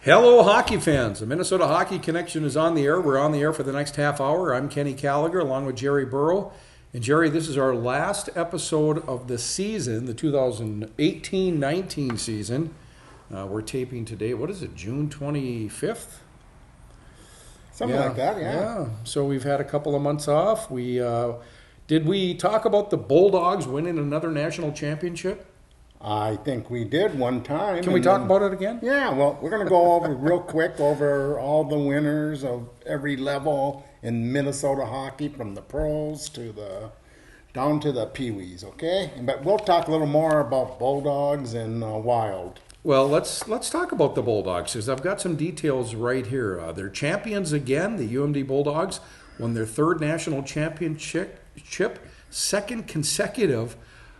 Hello, hockey fans. The Minnesota Hockey Connection is on the air. We're on the air for the next half hour. I'm Kenny Gallagher along with Jerry Burrow. And Jerry, this is our last episode of the season, the 2018-19 season. We're taping today, what is it, June 25th? Something like that, Yeah, so we've had a couple of months off. Did we talk about the Bulldogs winning another national championship? I think we did one time. Can we talk about it again? Yeah, well, we're going to go over real quick over all the winners of every level in Minnesota hockey, from the pros to down to the peewees, okay? But we'll talk a little more about Bulldogs and Wild. Well, let's talk about the Bulldogs, because I've got some details right here. They're champions again. The UMD Bulldogs won their third national championship, second consecutive,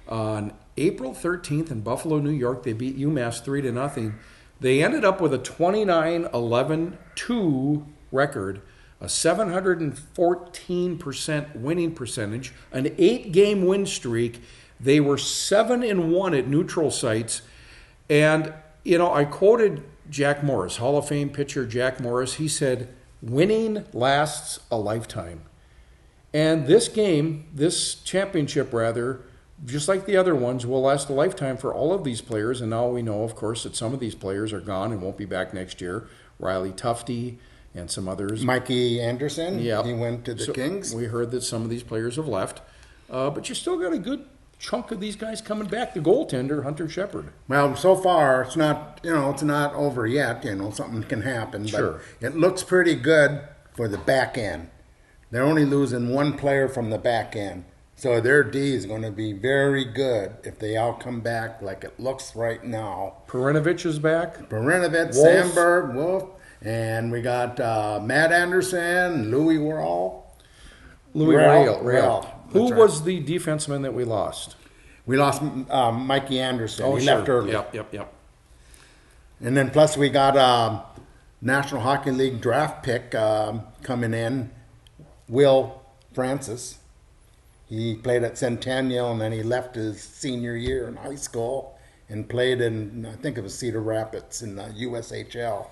on April 13th in Buffalo, New York. They beat UMass 3-0. They ended up with a 29-11-2 record, a 714% winning percentage, an 8-game win streak. They were 7-1 at neutral sites. And, I quoted Jack Morris, Hall of Fame pitcher Jack Morris. He said, "Winning lasts a lifetime." And this championship, just like the other ones, will last a lifetime for all of these players. And now we know, of course, that some of these players are gone and won't be back next year. Riley Tufte and some others. Mikey Anderson, yeah. He went to the Kings. We heard that some of these players have left. But you still got a good chunk of these guys coming back. The goaltender, Hunter Shepard. Well, so far, it's not, it's not over yet. Something can happen. Sure. But it looks pretty good for the back end. They're only losing one player from the back end. So their D is going to be very good if they all come back like it looks right now. Perinovich is back. Perinovich, Sandberg, Wolf, and we got Matt Anderson, Louis Rail. Who was the defenseman that we lost? We lost Mikey Anderson. He left early. Yep. And then plus we got a National Hockey League draft pick coming in, Will Francis. He played at Centennial, and then he left his senior year in high school and played in, I think it was Cedar Rapids in the USHL.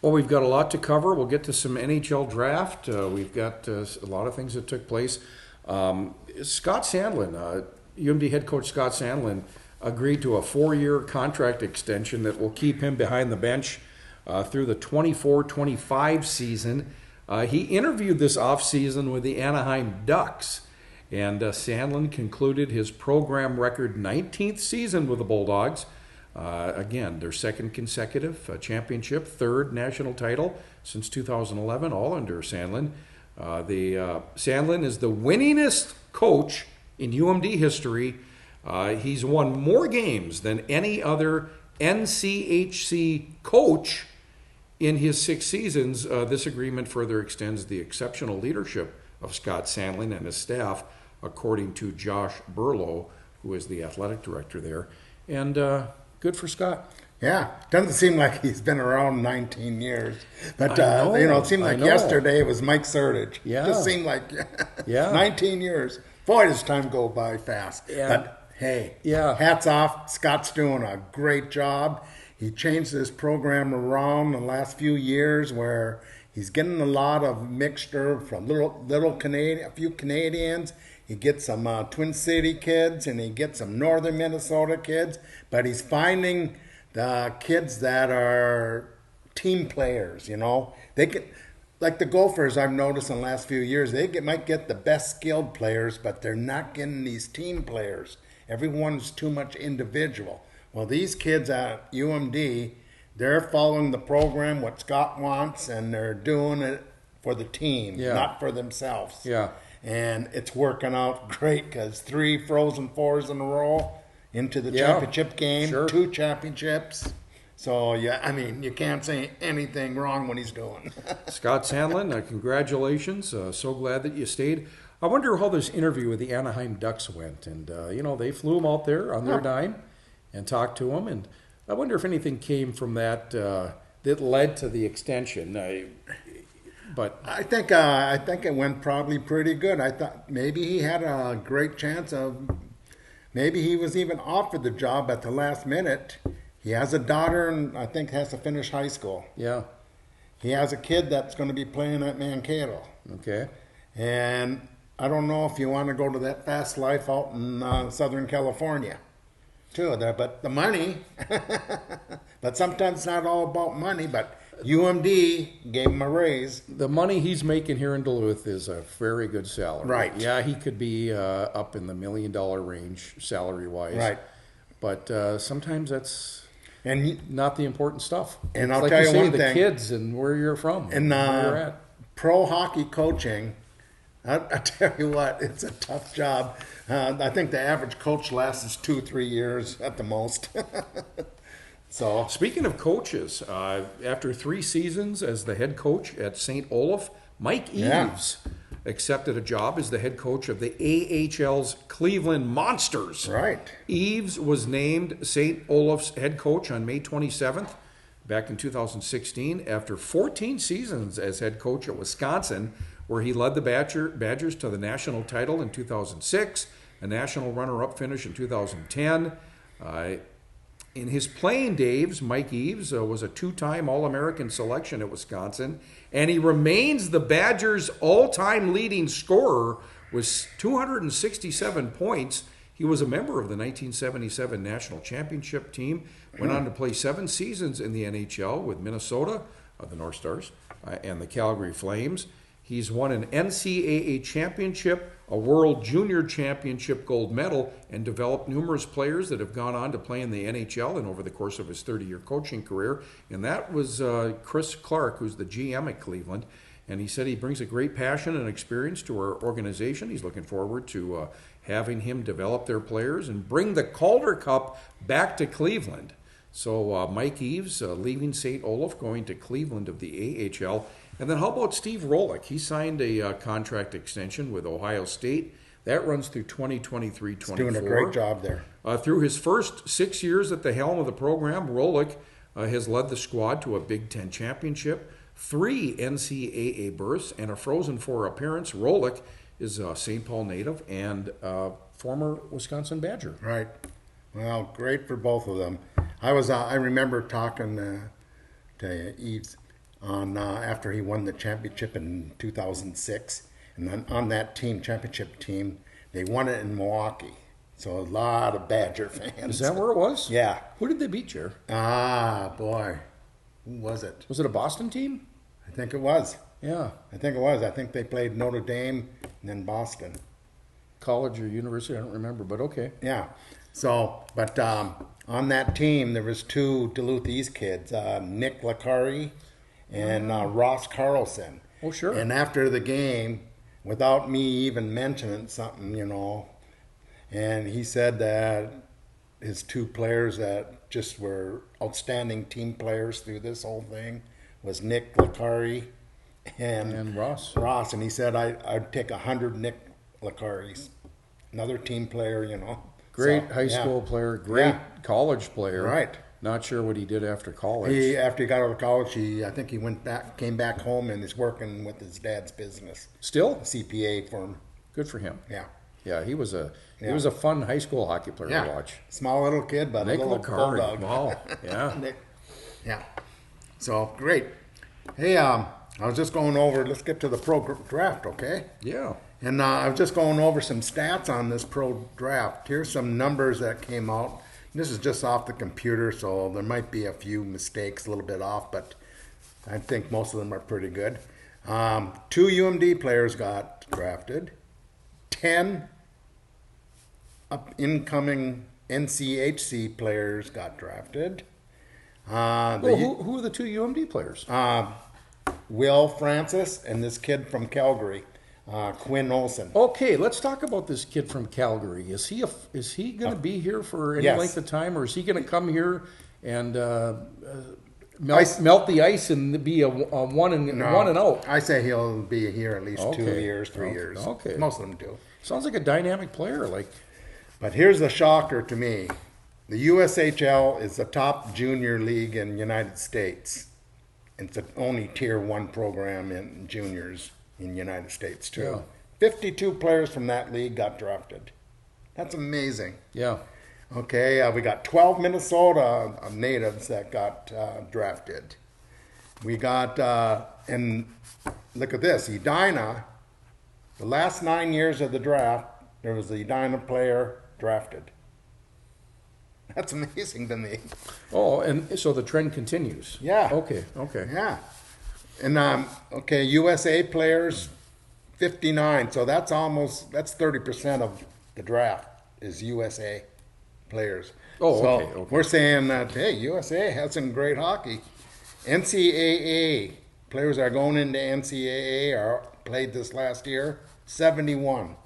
Well, we've got a lot to cover. We'll get to some NHL draft. We've got a lot of things that took place. Scott Sandlin, UMD head coach Scott Sandlin, agreed to a 4-year contract extension that will keep him behind the bench through the 24-25 season. He interviewed this offseason with the Anaheim Ducks. And Sandlin concluded his program record 19th season with the Bulldogs. Again, their second consecutive championship, third national title since 2011, all under Sandlin. Sandlin is the winningest coach in UMD history. He's won more games than any other NCHC coach in his 6 seasons. This agreement further extends the exceptional leadership of Scott Sandlin and his staff, according to Josh Burlow, who is the athletic director there. And good for Scott. Yeah, doesn't seem like he's been around 19 years. But, it seemed like yesterday it was Mike Sertage. Yeah. Just seemed like 19 years. Boy, does time go by fast. Yeah. But, hey, hats off. Scott's doing a great job. He changed this program around the last few years where he's getting a lot of mixture from little Canadian, a few Canadians. He gets some Twin City kids, and he gets some northern Minnesota kids. But he's finding the kids that are team players, They get, like the Gophers, I've noticed in the last few years, might get the best skilled players, but they're not getting these team players. Everyone's too much individual. Well, these kids at UMD, they're following the program, what Scott wants, and they're doing it for the team, not for themselves. Yeah. And it's working out great because 3 Frozen Fours in a row into the championship game, sure. 2 championships. So, you can't say anything wrong when he's doing. Scott Sandlin, congratulations. So glad that you stayed. I wonder how this interview with the Anaheim Ducks went. And, they flew him out there on their dime and talked to him. And I wonder if anything came from that that led to the extension. But I think it went probably pretty good. I thought maybe he had a great chance of, maybe he was even offered the job at the last minute. He has a daughter and I think has to finish high school. Yeah. He has a kid that's going to be playing at Mankato. Okay. And I don't know if you want to go to that fast life out in Southern California, too. But the money, but sometimes it's not all about money, but UMD gave him a raise. The money he's making here in Duluth is a very good salary. Right. Yeah, he could be up in the $1 million range salary-wise. Right. But sometimes that's And not the important stuff. And It's I'll like tell you say, one the thing. kids and where you're from, in where you're at. pro hockey coaching, I tell you what, it's a tough job. I think the average coach lasts 2-3 years at the most. So Speaking of coaches, after 3 seasons as the head coach at St. Olaf, Mike Yeah. Eaves accepted a job as the head coach of the AHL's Cleveland Monsters. right, Eaves was named St. Olaf's head coach on May 27th, back in 2016, after 14 seasons as head coach at Wisconsin, where he led the Badgers to the national title in 2006, a national runner-up finish in 2010. In his playing days, Mike Eaves was a 2-time All-American selection at Wisconsin, and he remains the Badgers' all-time leading scorer with 267 points. He was a member of the 1977 National Championship team, went on to play 7 seasons in the NHL with Minnesota, the North Stars, and the Calgary Flames. He's won an NCAA championship, a World Junior Championship gold medal, and developed numerous players that have gone on to play in the NHL and over the course of his 30-year coaching career. And that was Chris Clark, who's the GM at Cleveland. And he said he brings a great passion and experience to our organization. He's looking forward to having him develop their players and bring the Calder Cup back to Cleveland. So Mike Eaves leaving St. Olaf, going to Cleveland of the AHL. And then how about Steve Rolick? He signed a contract extension with Ohio State. That runs through 2023-24. doing a great job there. Through his first 6 years at the helm of the program, Rolick has led the squad to a Big Ten championship, 3 NCAA berths, and a Frozen Four appearance. Rolick is a St. Paul native and former Wisconsin Badger. Right. Well, great for both of them. I remember talking to Eaves on after he won the championship in 2006, and then on that team, championship team, they won it in Milwaukee. So a lot of Badger fans. Is that where it was? Yeah. Who did they beat, Jer? Ah, boy, who was it? Was it a Boston team? I think it was. Yeah. I think it was. I think they played Notre Dame and then Boston. College or university, I don't remember, but okay. Yeah. So, but on that team, there was 2 Duluth East kids, Nick Lacari and Ross Carlson. Oh, sure. And after the game, without me even mentioning something, and he said that his 2 players that just were outstanding team players through this whole thing was Nick Lacari and Ross. Ross, and he said I'd take 100 Nick Lacaris, another team player, Great So, high yeah. school player, great college player. Right. Not sure what he did after college. After he got out of college, I think he came back home and is working with his dad's business, Still? a CPA firm. Good for him. Yeah. Yeah, he was a fun high school hockey player to watch. Small little kid, but Nick a little Lacari. bulldog. Wow. Yeah. Nick. Yeah. So great. Hey, I was just going over. Let's get to the pro draft, okay? Yeah. And I was just going over some stats on this pro draft. Here's some numbers that came out. This is just off the computer, so there might be a few mistakes, a little bit off, but I think most of them are pretty good. 2 UMD players got drafted. 10 incoming NCHC players got drafted. Who are the 2 UMD players? Will Francis and this kid from Calgary, Quinn Olson. Okay, let's talk about this kid from Calgary. Is he going to be here for any Yes. length of time, or is he going to come here and melt the ice and be a one and out? I say he'll be here at least 2 Okay. years, 3 years. Okay. Most of them do. Sounds like a dynamic player. But here's the shocker to me. The USHL is the top junior league in the United States. It's the only tier 1 program in juniors in the United States too. Yeah. 52 players from that league got drafted. That's amazing. Yeah. Okay, we got 12 Minnesota natives that got drafted. We got, and look at this, Edina, the last 9 years of the draft, there was a Edina player drafted. That's amazing to me. Oh, and so the trend continues. Yeah. Okay. Okay. Yeah. And, okay, USA players, 59. So that's 30% of the draft is USA players. Oh, so okay. We're saying that, hey, USA has some great hockey. NCAA players that are going into NCAA are played this last year, 71.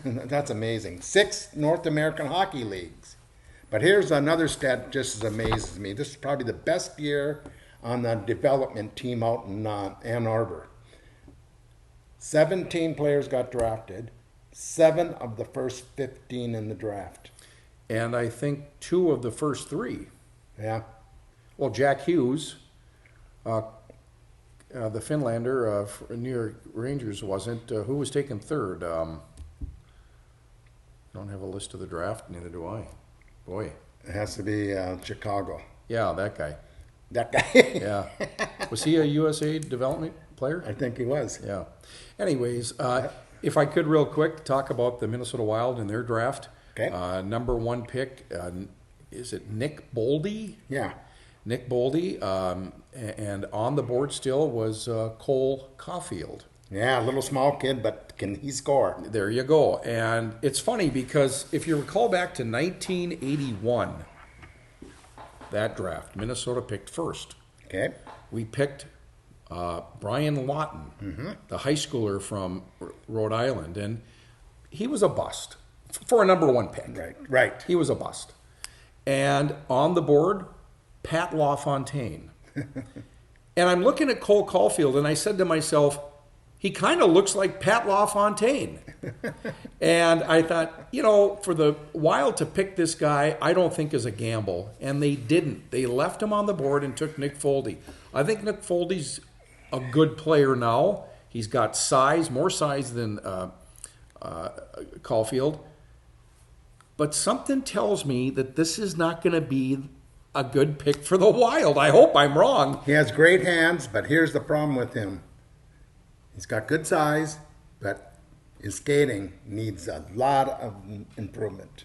That's amazing. 6 North American hockey leagues. But here's another stat that just amazes me. This is probably the best year on the development team out in Ann Arbor. 17 players got drafted. 7 of the first 15 in the draft. And I think 2 of the first 3. Yeah. Well, Jack Hughes, the Finlander, New York Rangers wasn't. Who was taken third? Don't have a list of the draft. Neither do I. Boy. It has to be Chicago. Yeah, that guy. That guy. Yeah. Was he a USA development player? I think he was. Yeah. Anyways, if I could real quick talk about the Minnesota Wild and their draft. Okay. Number 1 pick, is it Nick Boldy? Yeah. Nick Boldy. And on the board still was Cole Caulfield. Yeah, a little small kid, but can he score? There you go. And it's funny because if you recall back to 1981, that draft, Minnesota picked first. Okay. We picked Brian Lawton, the high schooler from Rhode Island, and he was a bust for a number 1 pick. Right. He was a bust. And on the board, Pat LaFontaine. And I'm looking at Cole Caulfield, and I said to myself, he kind of looks like Pat LaFontaine. And I thought, for the Wild to pick this guy, I don't think is a gamble. And they didn't. They left him on the board and took Nick Foldy. I think Nick Foldy's a good player now. He's got size, more size than Caulfield. But something tells me that this is not going to be a good pick for the Wild. I hope I'm wrong. He has great hands, but here's the problem with him. He's got good size, but his skating needs a lot of improvement.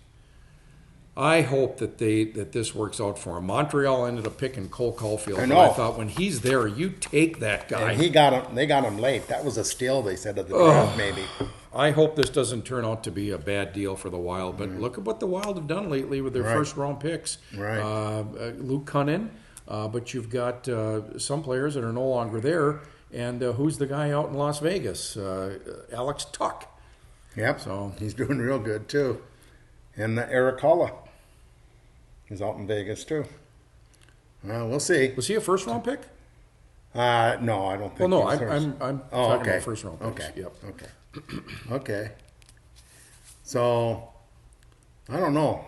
I hope that this works out for him. Montreal ended up picking Cole Caulfield. I know. I thought when he's there, you take that guy. And they got him late. That was a steal, they said, of the draft, maybe. I hope this doesn't turn out to be a bad deal for the Wild. But look at what the Wild have done lately with their first-round picks. Right. Luke Cunnin, but you've got some players that are no longer there. And who's the guy out in Las Vegas? Alex Tuck. Yep. So he's doing real good, too. And Eric Holla. He's out in Vegas, too. We'll see. Was he a first-round pick? No, I don't think. Well, no, he's first. I'm Oh, talking okay. about first-round picks. Okay. Yep. Okay. Okay. So, I don't know.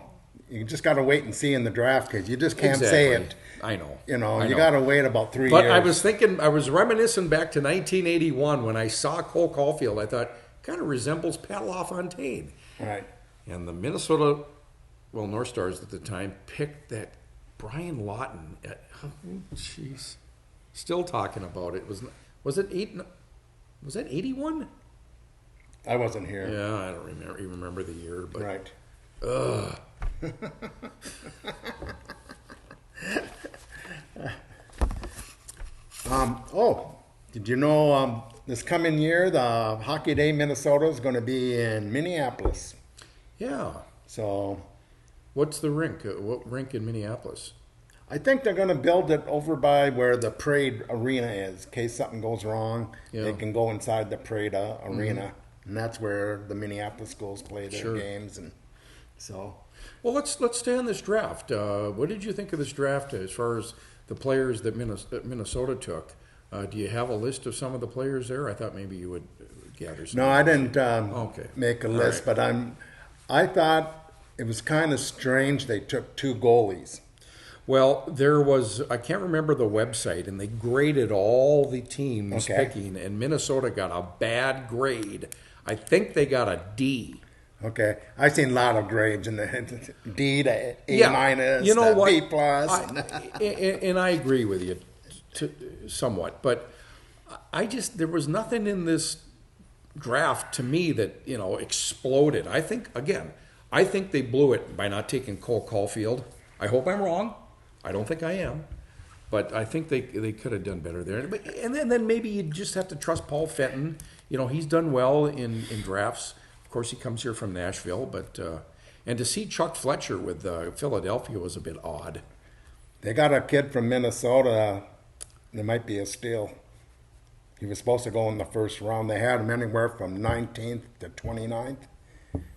You just got to wait and see in the draft because you just can't say it. I know. You got to wait about 3 years. But I was reminiscing back to 1981 when I saw Cole Caulfield. I thought, kind of resembles Pat LaFontaine. Right. And the Minnesota, North Stars at the time, picked that Brian Lawton. Jeez. Still talking about it. Was it 81? I wasn't here. Yeah, I don't remember the year. But, right. Ugh. Did you know this coming year the Hockey Day Minnesota is going to be in Minneapolis? Yeah. So, what's the rink? What rink in Minneapolis? I think they're going to build it over by where the Parade Arena is. In case something goes wrong, they can go inside the Parade Arena, and that's where the Minneapolis schools play their games. And so, well, let's stay on this draft. What did you think of this draft as far as the players that Minnesota took? Do you have a list of some of the players there? I thought maybe you would gather some. No, I didn't make a All list, right. but I thought it was kind of strange they took 2 goalies. Well, there was, I can't remember the website, and they graded all the teams picking, and Minnesota got a bad grade. I think they got a D. Okay, I've seen a lot of grades in the D to A Yeah, minus, you know to what? B plus. And I agree with you somewhat, but I just there was nothing in this draft to me that exploded. I think they blew it by not taking Cole Caulfield. I hope I'm wrong. I don't think I am, but I think they could have done better there. And then maybe you just have to trust Paul Fenton. He's done well in drafts. Of course, he comes here from Nashville, but and to see Chuck Fletcher with Philadelphia was a bit odd. They got a kid from Minnesota. There might be a steal. He was supposed to go in the first round. They had him anywhere from 19th to 29th,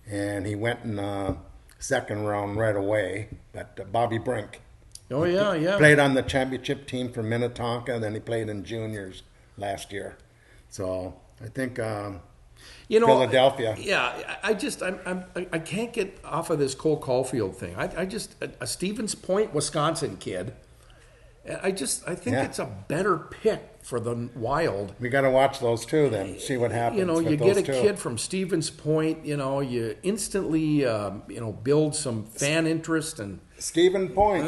and he went in the second round right away. But Bobby Brink. Oh yeah. Played on the championship team for Minnetonka, and then he played in juniors last year. So I think Philadelphia. Yeah, I can't get off of this Cole Caulfield thing. I just a Stevens Point, Wisconsin kid. I think it's a better pick for the Wild. We got to watch those two then, see what happens. You get a kid from Stevens Point. You instantly build some fan interest and. Stephen Point,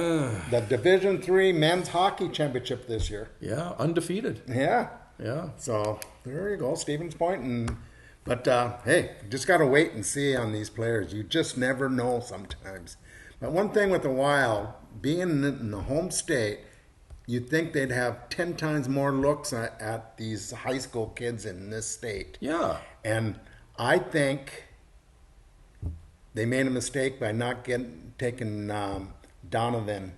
the Division III men's hockey championship this year. Yeah, undefeated. Yeah. Yeah. So there you go, Stevens Point. But hey, just got to wait and see on these players. You just never know sometimes. But one thing with the Wild, being in the home state, you'd think they'd have 10 times more looks at these high school kids in this state. Yeah. And I think they made a mistake by not taking Donovan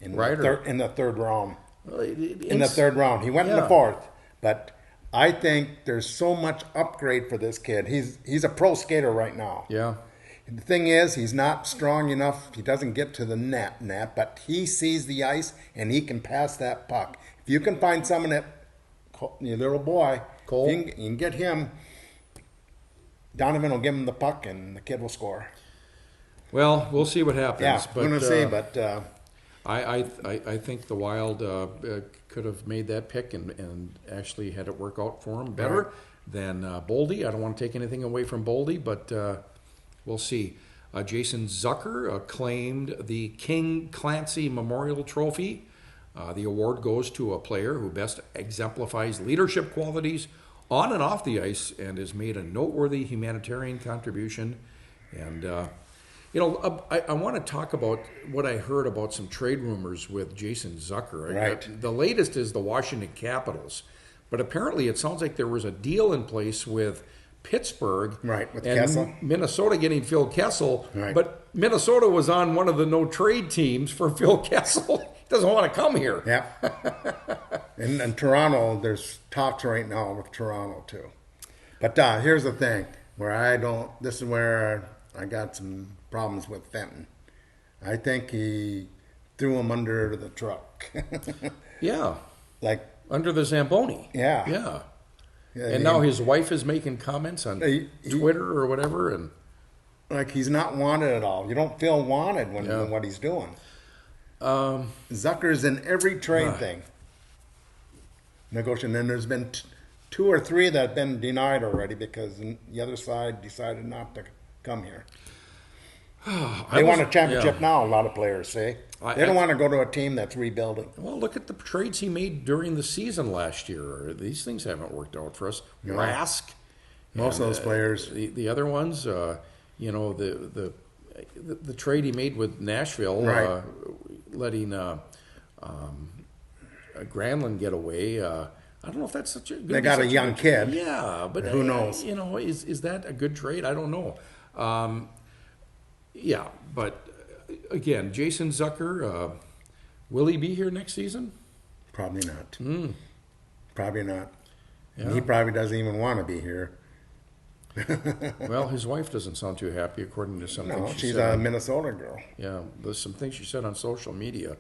in the third round. In the third round. He went in the fourth. But I think there's so much upgrade for this kid. He's a pro skater right now. Yeah. The thing is, he's not strong enough. He doesn't get to the net, but he sees the ice and he can pass that puck. If you can find someone that, your little boy, Cole, you can get him. Donovan will give him the puck and the kid will score. Well, we'll see what happens. Yeah, but, we're going to see, but I think the Wild could have made that pick and actually had it work out for him better than Boldy. I don't want to take anything away from Boldy, but we'll see. Jason Zucker claimed the King Clancy Memorial Trophy. The award goes to a player who best exemplifies leadership qualities on and off the ice and has made a noteworthy humanitarian contribution. And I want to talk about what I heard about some trade rumors with Jason Zucker. Right. The latest is the Washington Capitals. But apparently it sounds like there was a deal in place with Pittsburgh with and Kessel. Minnesota getting Phil Kessel. Right. But Minnesota was on one of the no-trade teams for Phil Kessel. He doesn't want to come here. Yeah. And Toronto, there's talks right now with Toronto too. But here's the thing, this is where I got some problems with Fenton. I think he threw him under the truck. Yeah. Like under the Zamboni. Yeah. And now his wife is making comments on Twitter or whatever, and like he's not wanted at all. You don't feel wanted when what he's doing. Zucker's in every trade thing. Negotiation. And there's been 2 or 3 that have been denied already because the other side decided not to come here. They want a championship now, a lot of players say. They don't want to go to a team that's rebuilding. Well, look at the trades he made during the season last year. These things haven't worked out for us. Rask. Most of those players. The other ones, the trade he made with Nashville, letting Granlund get away. I don't know if that's such a good. They got a young kid. Yeah, but who knows? Is that a good trade? I don't know. But again, Jason Zucker, will he be here next season? Probably not. Probably not. Yeah. He probably doesn't even want to be here. Well, his wife doesn't sound too happy, according to something she's a Minnesota girl. Yeah, there's some things she said on social media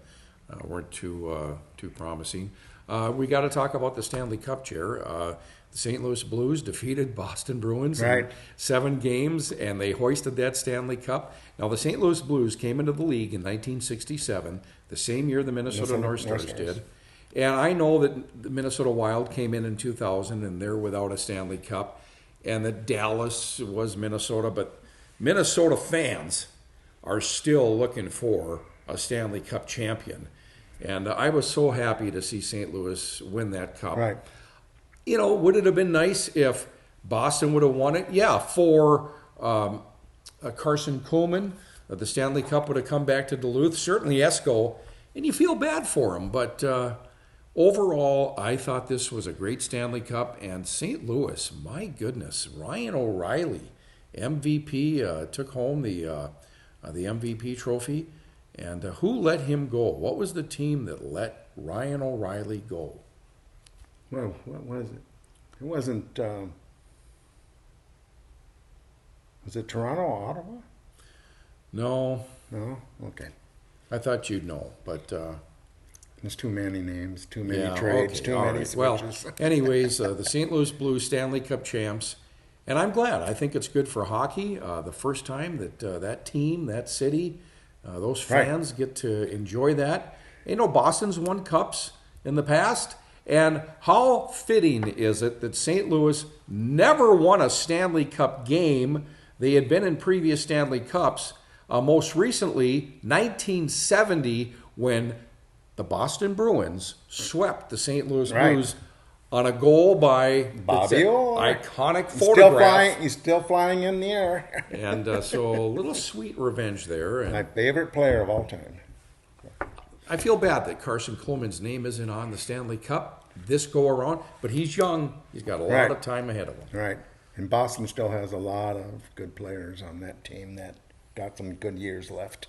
weren't too promising. We got to talk about the Stanley Cup chair. The St. Louis Blues defeated Boston Bruins in 7 games, and they hoisted that Stanley Cup. Now, the St. Louis Blues came into the league in 1967, the same year the Minnesota North Stars did. And I know that the Minnesota Wild came in 2000, and they're without a Stanley Cup, and that Dallas was Minnesota. But Minnesota fans are still looking for a Stanley Cup champion. And I was so happy to see St. Louis win that cup. Right. You know, would it have been nice if Boston would have won it? Yeah, for Carson Kuhlman, the Stanley Cup would have come back to Duluth. Certainly Esko, and you feel bad for him. But overall, I thought this was a great Stanley Cup. And St. Louis, my goodness, Ryan O'Reilly, MVP, took home the MVP trophy. And who let him go? What was the team that let Ryan O'Reilly go? Well, what was it? It wasn't. Was it Toronto or Ottawa? No. No? Okay. I thought you'd know, but... There's too many names, too many yeah, trades, okay, too all many right. switches. Well, anyways, the St. Louis Blues Stanley Cup champs, and I'm glad. I think it's good for hockey. The first time that that team, that city, those fans get to enjoy that. You know, Boston's won cups in the past, and how fitting is it that St. Louis never won a Stanley Cup game? They had been in previous Stanley Cups, most recently 1970, when the Boston Bruins swept the St. Louis Blues on a goal by Bobby Orr. Iconic photograph. He's still flying in the air. And so a little sweet revenge there. And My favorite player of all time. I feel bad that Carson Kuhlman's name isn't on the Stanley Cup this go around, but he's young. He's got a lot of time ahead of him. Right. And Boston still has a lot of good players on that team that got some good years left.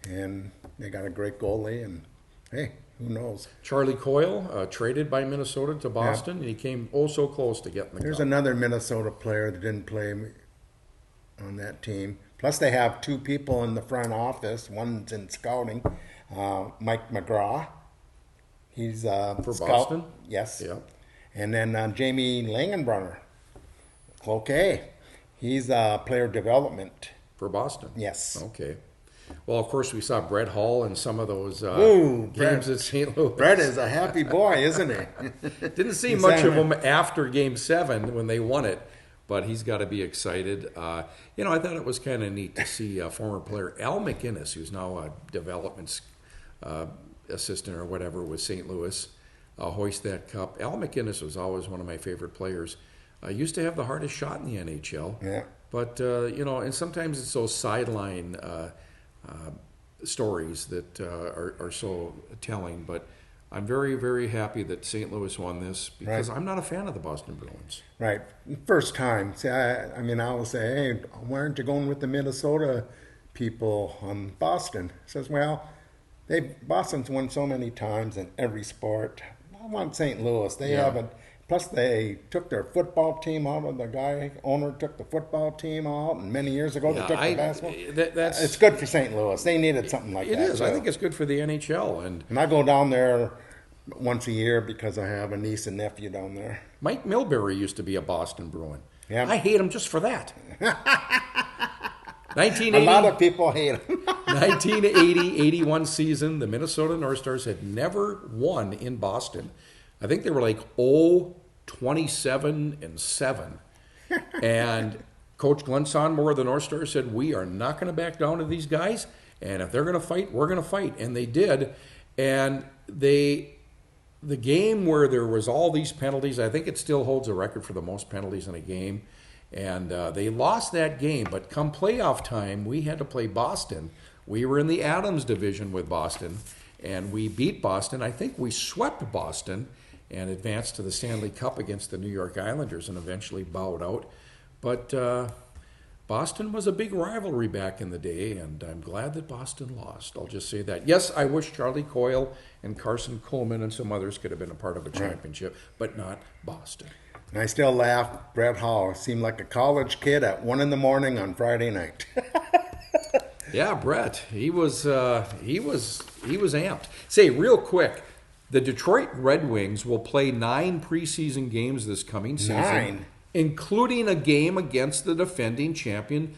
And they got a great goalie, and hey, who knows? Charlie Coyle, traded by Minnesota to Boston, and he came oh so close to getting the There's cup. another Minnesota player that didn't play on that team. Plus, they have two people in the front office. One's in scouting, Mike McGraw. He's For scout. Boston? Yes. Yeah. And then Jamie Langenbrunner, Cloquet. He's player development. For Boston? Yes. Okay. Well, of course, we saw Brett Hull in some of those Ooh, games Brett. at St. Louis. Brett is a happy boy, isn't he? Didn't see He's much of having- him after Game 7 when they won it, but he's got to be excited. You know, I thought it was kind of neat to see former player Al McInnes, who's now a development assistant or whatever with St. Louis, hoist that cup. Al McInnes was always one of my favorite players. Used to have the hardest shot in the NHL. Yeah. But, you know, and sometimes it's those sideline stories that are so telling. But I'm very, very happy that St. Louis won this because I'm not a fan of the Boston Bruins. Right. First time. See, I mean, I will say, hey, why aren't you going with the Minnesota people on Boston? Says, well, Boston's won so many times in every sport. I want St. Louis. They haven't. Plus, they took their football team out of the owner took the football team out, and many years ago they took the basketball. It's good for St. Louis. They needed something like that. It is. So. I think it's good for the NHL. And I go down there once a year because I have a niece and nephew down there. Mike Milbury used to be a Boston Bruin. Yeah. I hate him just for that. A 1980, lot of people hate him. 1980-81 season, the Minnesota North Stars had never won in Boston. I think they were like 27-7. And Coach Glenn Sonmore of the North Stars said, we are not going to back down to these guys. And if they're going to fight, we're going to fight. And they did. And the game where there was all these penalties, I think it still holds a record for the most penalties in a game. And they lost that game. But come playoff time, we had to play Boston. We were in the Adams division with Boston. And we beat Boston. I think we swept Boston and advanced to the Stanley Cup against the New York Islanders and eventually bowed out. But Boston was a big rivalry back in the day, and I'm glad that Boston lost. I'll just say that. Yes, I wish Charlie Coyle and Carson Kuhlman and some others could have been a part of a championship, but not Boston. And I still laugh. Brett Hull seemed like a college kid at 1 a.m. on Friday night. Yeah, Brett. He was amped. Say, real quick, the Detroit Red Wings will play 9 preseason games this coming season. 9? Including a game against the defending champion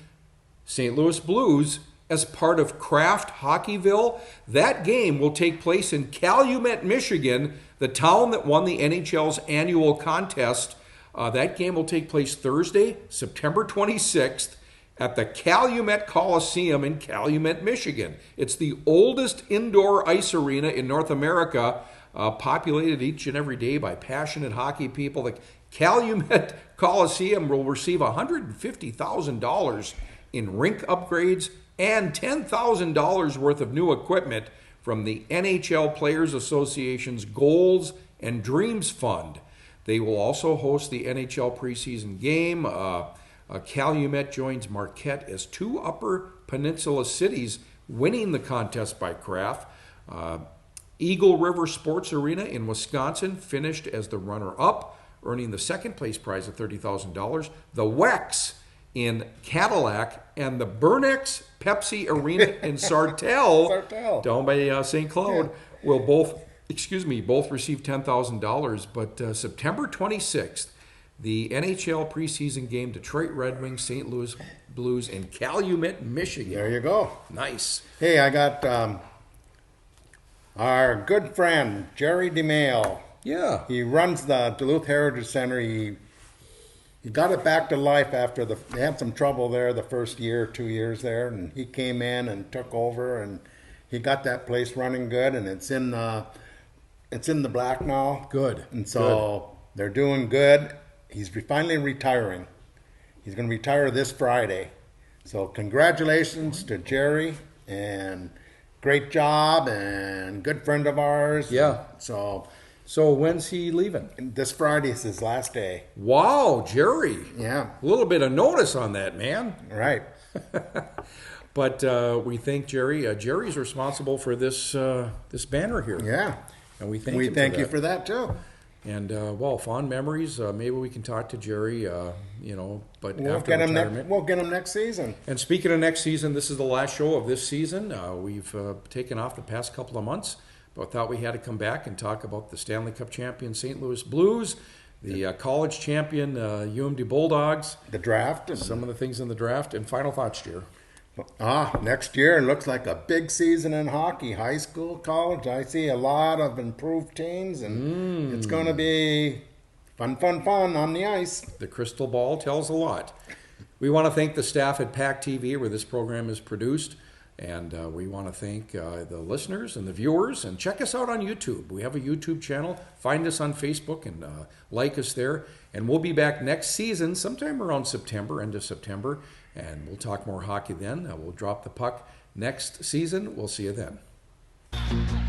St. Louis Blues as part of Kraft Hockeyville. That game will take place in Calumet, Michigan, the town that won the NHL's annual contest. That game will take place Thursday, September 26th at the Calumet Coliseum in Calumet, Michigan. It's the oldest indoor ice arena in North America, populated each and every day by passionate hockey people. The Calumet Coliseum will receive $150,000 in rink upgrades and $10,000 worth of new equipment from the NHL Players Association's Goals and Dreams Fund. They will also host the NHL preseason game. Calumet joins Marquette as two Upper Peninsula cities winning the contest by Kraft. Eagle River Sports Arena in Wisconsin finished as the runner-up, earning the second place prize of $30,000. The Wex in Cadillac and the Bernex Pepsi Arena in Sartell, down by St. Cloud, will both receive $10,000. But September 26th, the NHL preseason game, Detroit Red Wings, St. Louis Blues in Calumet, Michigan. There you go. Nice. Hey, I got our good friend, Jerry DeMail. Yeah. He runs the Duluth Heritage Center. He got it back to life after they had some trouble there the first year, 2 years there, and he came in and took over, and he got that place running good, and it's in the black now. Good. And so they're doing good. He's finally retiring. He's going to retire this Friday. So congratulations to Jerry, and great job, and good friend of ours. Yeah. So when's he leaving? This Friday is his last day. Wow, Jerry. Yeah. A little bit of notice on that, man. Right. But we thank Jerry. Jerry's responsible for this banner here. Yeah. And we thank you for that too. And fond memories. Maybe we can talk to Jerry. But We'll after get retirement, we'll get him next season. And speaking of next season, this is the last show of this season. We've taken off the past couple of months, but thought we had to come back and talk about the Stanley Cup champion St. Louis Blues, the college champion UMD Bulldogs, The draft. some of the things in the draft, and final thoughts, Jerry. Next year it looks like a big season in hockey, high school, college. I see a lot of improved teams, and it's going to be fun on the ice. The crystal ball tells a lot. We want to thank the staff at PACT-TV, where this program is produced, and we want to thank the listeners and the viewers, and check us out on YouTube. We have a YouTube channel. Find us on Facebook and like us there, and we'll be back next season sometime around September, end of September, and we'll talk more hockey then. We'll drop the puck next season. We'll see you then.